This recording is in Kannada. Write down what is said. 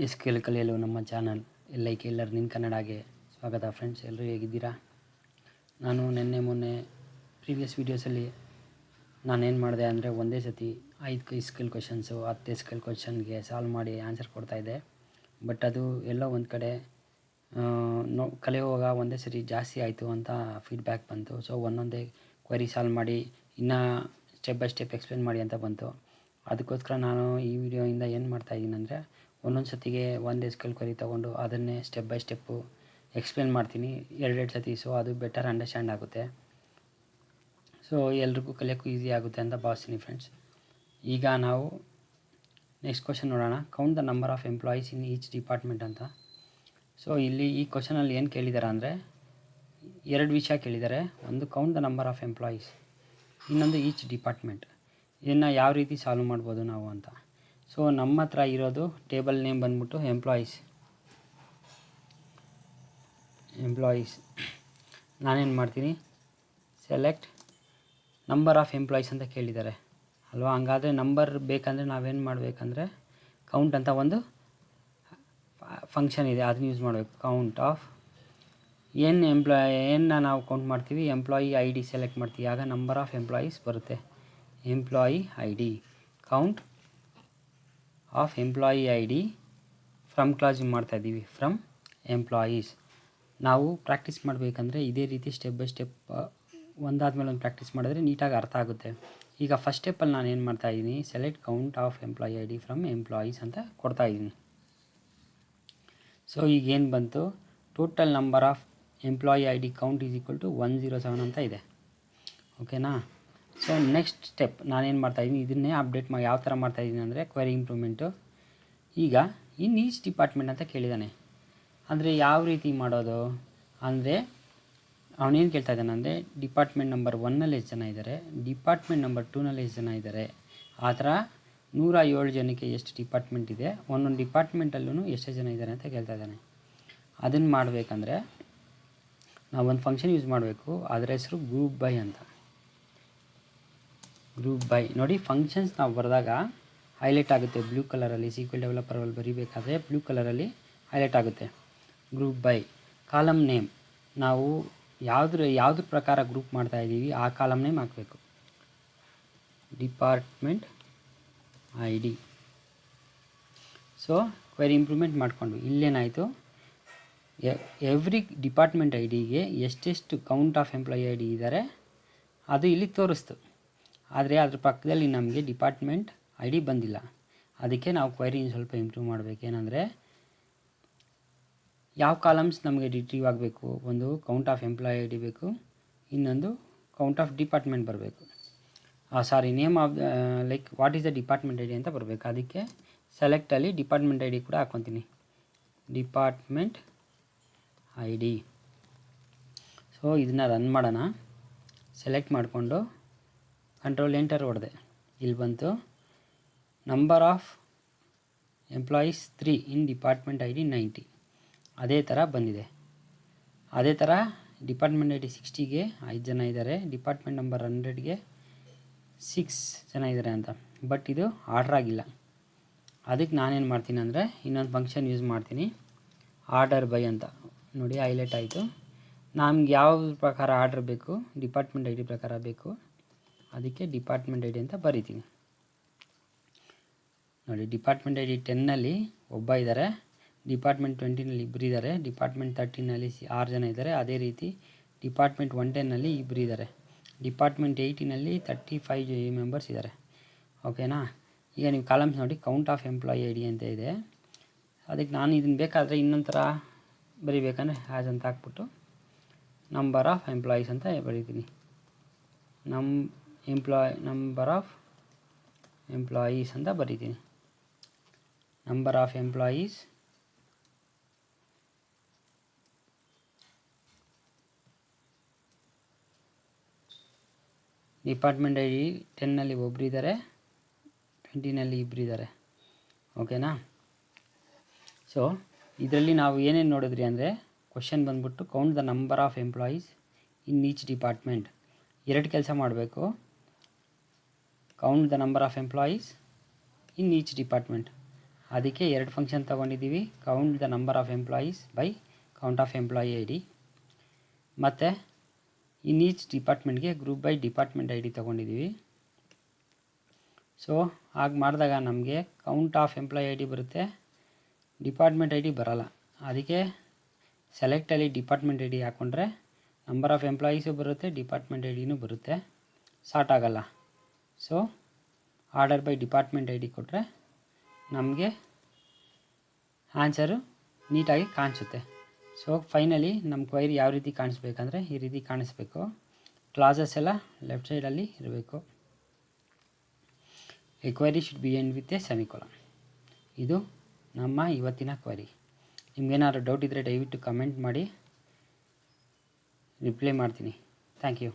ಎಸ್‌ಕ್ಯೂಎಲ್ ಕಲಿಯಲು ನಮ್ಮ ಚಾನಲ್ LIK ಲರ್ನಿಂಗ್ ಕನ್ನಡಗೆ ಸ್ವಾಗತ ಫ್ರೆಂಡ್ಸ್. ಎಲ್ಲರೂ ಹೇಗಿದ್ದೀರಾ? ನಾನು ಮೊನ್ನೆ ಪ್ರೀವಿಯಸ್ ವೀಡಿಯೋಸಲ್ಲಿ ನಾನೇನು ಮಾಡಿದೆ ಅಂದರೆ ಒಂದೇ ಸತಿ 5 ಎಸ್‌ಕ್ಯೂಎಲ್ ಕ್ವೆಶನ್ಸು 10 ಎಸ್‌ಕ್ಯೂಎಲ್ ಕ್ವೆಶನ್ಗೆ ಸಾಲ್ವ್ ಮಾಡಿ ಆನ್ಸರ್ ಕೊಡ್ತಾಯಿದ್ದೆ. ಬಟ್ ಅದು ಎಲ್ಲೋ ಒಂದು ಕಡೆ ಕಲಿಯುವಾಗ ಒಂದೇ ಸರಿ ಜಾಸ್ತಿ ಆಯಿತು ಅಂತ ಫೀಡ್ಬ್ಯಾಕ್ ಬಂತು. ಸೊ ಒಂದೊಂದೇ ಕ್ವೆರಿ ಸಾಲ್ವ್ ಮಾಡಿ ಇನ್ನೂ ಸ್ಟೆಪ್ ಬೈ ಸ್ಟೆಪ್ ಎಕ್ಸ್ಪ್ಲೇನ್ ಮಾಡಿ ಅಂತ ಬಂತು. ಅದಕ್ಕೋಸ್ಕರ ನಾನು ಈ ವಿಡಿಯೋಯಿಂದ ಏನು ಮಾಡ್ತಾಯಿದ್ದೀನಿ ಅಂದರೆ ಒಂದೊಂದು ಸತಿಗೆ ಒಂದು ಎಸ್‌ಕ್ಯೂಎಲ್ ಕ್ವೆರಿ ತೊಗೊಂಡು ಅದನ್ನೇ ಸ್ಟೆಪ್ ಬೈ ಸ್ಟೆಪ್ಪು ಎಕ್ಸ್ಪ್ಲೇನ್ ಮಾಡ್ತೀನಿ ಎರಡೆರಡು ಸತಿ. ಸೊ ಅದು ಬೆಟರ್ ಅಂಡರ್ಸ್ಟ್ಯಾಂಡ್ ಆಗುತ್ತೆ. ಸೊ ಎಲ್ರಿಗೂ ಕಲಿಯೋಕ್ಕೂ ಈಸಿ ಆಗುತ್ತೆ ಅಂತ ಭಾವಿಸ್ತೀನಿ ಫ್ರೆಂಡ್ಸ್. ಈಗ ನಾವು ನೆಕ್ಸ್ಟ್ ಕ್ವೆಶನ್ ನೋಡೋಣ. Count the number of employees in each department ಅಂತ. ಸೊ ಇಲ್ಲಿ ಈ ಕ್ವೆಶನಲ್ಲಿ ಏನು ಕೇಳಿದ್ದಾರೆ ಅಂದರೆ ಎರಡು ವಿಷಯ ಕೇಳಿದ್ದಾರೆ. ಒಂದು count the number of employees, ಇನ್ನೊಂದು ಈಚ್ ಡಿಪಾರ್ಟ್ಮೆಂಟ್. ಇದನ್ನು ಯಾವ ರೀತಿ ಸಾಲ್ವ್ ಮಾಡ್ಬೋದು ನಾವು ಅಂತ. ಸೊ ನಮ್ಮ ಹತ್ರ ಇರೋದು ಟೇಬಲ್ ನೇಮ್ ಬಂದ್ಬಿಟ್ಟು ಎಂಪ್ಲಾಯೀಸ್. ನಾನೇನು ಮಾಡ್ತೀನಿ, ಸೆಲೆಕ್ಟ್ ನಂಬರ್ ಆಫ್ ಎಂಪ್ಲಾಯೀಸ್ ಅಂತ ಕೇಳಿದ್ದಾರೆ ಅಲ್ವಾ. ಹಂಗಾದರೆ ನಂಬರ್ ಬೇಕಂದರೆ ನಾವೇನು ಮಾಡಬೇಕಂದ್ರೆ ಕೌಂಟ್ ಅಂತ ಒಂದು ಫಂಕ್ಷನ್ ಇದೆ, ಅದನ್ನ ಯೂಸ್ ಮಾಡಬೇಕು. ಕೌಂಟ್ ಆಫ್ ಏನು ನಾವು ಕೌಂಟ್ ಮಾಡ್ತೀವಿ, ಎಂಪ್ಲಾಯಿ ID ಸೆಲೆಕ್ಟ್ ಮಾಡ್ತೀವಿ, ಆಗ ನಂಬರ್ ಆಫ್ ಎಂಪ್ಲಾಯೀಸ್ ಬರುತ್ತೆ. Employee ID count of employee ID from class ಮಾಡ್ತಾಯಿದ್ದೀವಿ, ಫ್ರಮ್ ಎಂಪ್ಲಾಯೀಸ್. ನಾವು ಪ್ರಾಕ್ಟೀಸ್ ಮಾಡಬೇಕಂದ್ರೆ ಇದೇ ರೀತಿ ಸ್ಟೆಪ್ ಬೈ ಸ್ಟೆಪ್ ಒಂದಾದ್ಮೇಲೆ ಒಂದು ಪ್ರಾಕ್ಟೀಸ್ ಮಾಡಿದ್ರೆ ನೀಟಾಗಿ ಅರ್ಥ ಆಗುತ್ತೆ. ಈಗ ಫಸ್ಟ್ ಸ್ಟೆಪ್ಪಲ್ಲಿ ನಾನು ಏನು ಮಾಡ್ತಾಯಿದ್ದೀನಿ, select count of employee ID from employees ಅಂತ ಕೊಡ್ತಾಯಿದ್ದೀನಿ. ಸೊ ಈಗೇನು ಬಂತು, total number of employee ID count is equal to 107 ಅಂತ ಇದೆ. ಓಕೆನಾ. ಸೊ ನೆಕ್ಸ್ಟ್ ಸ್ಟೆಪ್ ನಾನೇನು ಮಾಡ್ತಾಯಿದ್ದೀನಿ, ಇದನ್ನೇ ಅಪ್ಡೇಟ್ ಮಾಡಿ ಯಾವ ಥರ ಮಾಡ್ತಾಯಿದ್ದೀನಿ ಅಂದರೆ ಕ್ವೆರಿ ಇಂಪ್ರೂವ್ಮೆಂಟು. ಈಗ ಇನ್ ಈಚ್ ಡಿಪಾರ್ಟ್ಮೆಂಟ್ ಅಂತ ಕೇಳಿದ್ದಾನೆ. ಅಂದರೆ ಯಾವ ರೀತಿ ಮಾಡೋದು ಅಂದರೆ ಅವನೇನು ಕೇಳ್ತಾ ಇದ್ದಾನೆ ಅಂದರೆ ಡಿಪಾರ್ಟ್ಮೆಂಟ್ ನಂಬರ್ 1ನಲ್ಲಿ ಎಷ್ಟು ಜನ ಇದ್ದಾರೆ, ಡಿಪಾರ್ಟ್ಮೆಂಟ್ ನಂಬರ್ 2ನಲ್ಲಿ ಎಷ್ಟು ಜನ ಇದ್ದಾರೆ, ಆ ಥರ 107 ಜನಕ್ಕೆ ಎಷ್ಟು ಡಿಪಾರ್ಟ್ಮೆಂಟ್ ಇದೆ, ಒಂದೊಂದು ಡಿಪಾರ್ಟ್ಮೆಂಟಲ್ಲೂ ಎಷ್ಟು ಜನ ಇದ್ದಾರೆ ಅಂತ ಕೇಳ್ತಾ ಇದ್ದಾನೆ. ಅದನ್ನು ಮಾಡಬೇಕಂದ್ರೆ ನಾವು ಒಂದು ಫಂಕ್ಷನ್ ಯೂಸ್ ಮಾಡಬೇಕು, ಅದರ ಹೆಸರು ಗ್ರೂಪ್ ಬೈ ಅಂತ. ಗ್ರೂಪ್ ಬೈ ನೋಡಿ, ಫಂಕ್ಷನ್ಸ್ ನಾವು ಬರೆದಾಗ ಹೈಲೈಟ್ ಆಗುತ್ತೆ ಬ್ಲೂ ಕಲರಲ್ಲಿ. SQL ಡೆವಲಪರಲ್ಲಿ ಬರೀಬೇಕಾದ್ರೆ ಬ್ಲೂ ಕಲರಲ್ಲಿ ಹೈಲೈಟ್ ಆಗುತ್ತೆ. ಗ್ರೂಪ್ ಬೈ ಕಾಲಮ್ ನೇಮ್, ನಾವು ಯಾವುದ್ರ ಪ್ರಕಾರ ಗ್ರೂಪ್ ಮಾಡ್ತಾಯಿದ್ದೀವಿ ಆ ಕಾಲಮ್ ನೇಮ್ ಹಾಕಬೇಕು. Department ID. So query improvement ಮಾಡಿಕೊಂಡು ಇಲ್ಲೇನಾಯಿತು, ಎವ್ರಿ ಡಿಪಾರ್ಟ್ಮೆಂಟ್ IDಗೆ ಎಷ್ಟೆಷ್ಟು ಕೌಂಟ್ ಆಫ್ ಎಂಪ್ಲಾಯಿ ID ಇದ್ದಾರೆ ಅದು ಇಲ್ಲಿ ತೋರಿಸ್ತು. ಆದರೆ ಅದ್ರ ಪಕ್ಕದಲ್ಲಿ ನಮಗೆ ಡಿಪಾರ್ಟ್ಮೆಂಟ್ ID ಬಂದಿಲ್ಲ. ಅದಕ್ಕೆ ನಾವು ಕ್ವೆರಿ ಸ್ವಲ್ಪ ಇಂಪ್ರೂವ್ ಮಾಡಬೇಕು. ಏನಂದರೆ ಯಾವ ಕಾಲಮ್ಸ್ ನಮಗೆ ರಿಟ್ರೀವ್ ಆಗಬೇಕು, ಒಂದು ಕೌಂಟ್ ಆಫ್ ಎಂಪ್ಲಾಯಿ ID ಬೇಕು, ಇನ್ನೊಂದು ಕೌಂಟ್ ಆಫ್ ಡಿಪಾರ್ಟ್ಮೆಂಟ್ ಬರಬೇಕು. Name of like what is the department ID ಅಂತ ಬರಬೇಕು. ಅದಕ್ಕೆ ಸೆಲೆಕ್ಟಲ್ಲಿ ಡಿಪಾರ್ಟ್ಮೆಂಟ್ ID ಕೂಡ ಹಾಕ್ಕೊತೀನಿ, ಡಿಪಾರ್ಟ್ಮೆಂಟ್ ID. ಸೊ ಇದನ್ನು ರನ್ ಮಾಡೋಣ. ಸೆಲೆಕ್ಟ್ ಮಾಡಿಕೊಂಡು ಕಂಟ್ರೋಲ್ ಎಂಟರ್ ಹೊಡೆದೆ, ಇಲ್ಲಿ ಬಂತು number of employees 3 in department ID 90. ಅದೇ ಥರ ಬಂದಿದೆ. ಅದೇ ಥರ ಡಿಪಾರ್ಟ್ಮೆಂಟ್ ID 60ಗೆ 5 ಜನ ಇದ್ದಾರೆ, ಡಿಪಾರ್ಟ್ಮೆಂಟ್ ನಂಬರ್ 100ಗೆ 6 ಜನ ಇದ್ದಾರೆ ಅಂತ. ಬಟ್ ಇದು ಆರ್ಡ್ರ್ ಆಗಿಲ್ಲ. ಅದಕ್ಕೆ ನಾನೇನು ಮಾಡ್ತೀನಿ ಅಂದರೆ ಇನ್ನೊಂದು ಫಂಕ್ಷನ್ ಯೂಸ್ ಮಾಡ್ತೀನಿ, ಆರ್ಡರ್ ಬೈ ಅಂತ. ನೋಡಿ ಹೈಲೈಟ್ ಆಯಿತು. ನಮ್ಗೆ ಯಾವ ಪ್ರಕಾರ ಆರ್ಡ್ರ್ ಬೇಕು, ಡಿಪಾರ್ಟ್ಮೆಂಟ್ ID ಪ್ರಕಾರ ಬೇಕು, ಅದಕ್ಕೆ ಡಿಪಾರ್ಟ್ಮೆಂಟ್ ID ಅಂತ ಬರಿತೀನಿ. ನೋಡಿ ಡಿಪಾರ್ಟ್ಮೆಂಟ್ ID 10ನಲ್ಲಿ ಒಬ್ಬ ಇದ್ದಾರೆ, ಡಿಪಾರ್ಟ್ಮೆಂಟ್ 20ನಲ್ಲಿ ಇಬ್ಬರು ಇದ್ದಾರೆ, ಡಿಪಾರ್ಟ್ಮೆಂಟ್ 13ನಲ್ಲಿ 6 ಜನ ಇದ್ದಾರೆ. ಅದೇ ರೀತಿ ಡಿಪಾರ್ಟ್ಮೆಂಟ್ 110ನಲ್ಲಿ ಇಬ್ಬರು ಇದ್ದಾರೆ, ಡಿಪಾರ್ಟ್ಮೆಂಟ್ 80ನಲ್ಲಿ 35 ಮೆಂಬರ್ಸ್ ಇದ್ದಾರೆ. ಓಕೆನಾ. ಈಗ ನೀವು ಕಾಲಮ್ಸ್ ನೋಡಿ, ಕೌಂಟ್ ಆಫ್ ಎಂಪ್ಲಾಯಿ ID ಅಂತ ಇದೆ. ಅದಕ್ಕೆ ನಾನು ಇದನ್ನು ಬೇಕಾದರೆ ಇನ್ನೊಂದು ಥರ ಬರಿಬೇಕಂದ್ರೆ ಹ್ಯಾಸ್ ಅಂತ ಹಾಕ್ಬಿಟ್ಟು ನಂಬರ್ ಆಫ್ ಎಂಪ್ಲಾಯೀಸ್ ಅಂತ ಬರೀತೀನಿ. ನಂಬರ್ ಆಫ್ ಎಂಪ್ಲಾಯೀಸ್ ಅಂತ ಬರೀತೀನಿ. Number of employees department ID 10ನಲ್ಲಿ ಒಬ್ಬರು ಇದ್ದಾರೆ, 20ನಲ್ಲಿ ಇಬ್ಬರು ಇದ್ದಾರೆ. ಓಕೆನಾ. ಸೊ ಇದರಲ್ಲಿ ನಾವು ಏನೇನು ನೋಡಿದ್ರಿ ಅಂದರೆ ಕ್ವೆಶನ್ ಬಂದ್ಬಿಟ್ಟು count the number of employees in each department. ಎರಡು ಕೆಲಸ ಮಾಡಬೇಕು, count the number of employees in each department. ಅದಕ್ಕೆ 2 ಫಂಕ್ಷನ್ ತೊಗೊಂಡಿದ್ದೀವಿ, count the number of employees by count of employee I D, ಮತ್ತು ಇನ್ ಈಚ್ ಡಿಪಾರ್ಟ್ಮೆಂಟ್ಗೆ group by department I D ತೊಗೊಂಡಿದ್ದೀವಿ. ಸೊ ಹಾಗೆ ಮಾಡಿದಾಗ ನಮಗೆ count of employee I D ಬರುತ್ತೆ, ಡಿಪಾರ್ಟ್ಮೆಂಟ್ ಐ ಡಿ ಬರೋಲ್ಲ. ಅದಕ್ಕೆ ಸೆಲೆಕ್ಟಲ್ಲಿ ಡಿಪಾರ್ಟ್ಮೆಂಟ್ ಐ ಡಿ ಹಾಕ್ಕೊಂಡ್ರೆ ನಂಬರ್ ಆಫ್ ಎಂಪ್ಲಾಯೀಸು ಬರುತ್ತೆ, ಡಿಪಾರ್ಟ್ಮೆಂಟ್ ಐ ಡಿನೂ ಬರುತ್ತೆ, ಸಾರ್ಟ್ ಆಗೋಲ್ಲ. So order by department I D ಕೊಟ್ಟರೆ ನಮಗೆ ಆನ್ಸರು ನೀಟಾಗಿ ಕಾಣಿಸುತ್ತೆ. ಸೊ ಫೈನಲಿ ನಮ್ಮ ಕ್ವೈರಿ ಯಾವ ರೀತಿ ಕಾಣಿಸ್ಬೇಕಂದ್ರೆ ಈ ರೀತಿ ಕಾಣಿಸ್ಬೇಕು. ಕ್ಲಾಸಸ್ ಎಲ್ಲ ಲೆಫ್ಟ್ ಸೈಡಲ್ಲಿ ಇರಬೇಕು. A query should be end with A semicolon. ಇದು ನಮ್ಮ ಇವತ್ತಿನ ಕ್ವೈರಿ. ನಿಮಗೇನಾದ್ರು ಡೌಟ್ ಇದ್ದರೆ ದಯವಿಟ್ಟು ಕಮೆಂಟ್ ಮಾಡಿ, ರಿಪ್ಲೈ ಮಾಡ್ತೀನಿ. Thank you.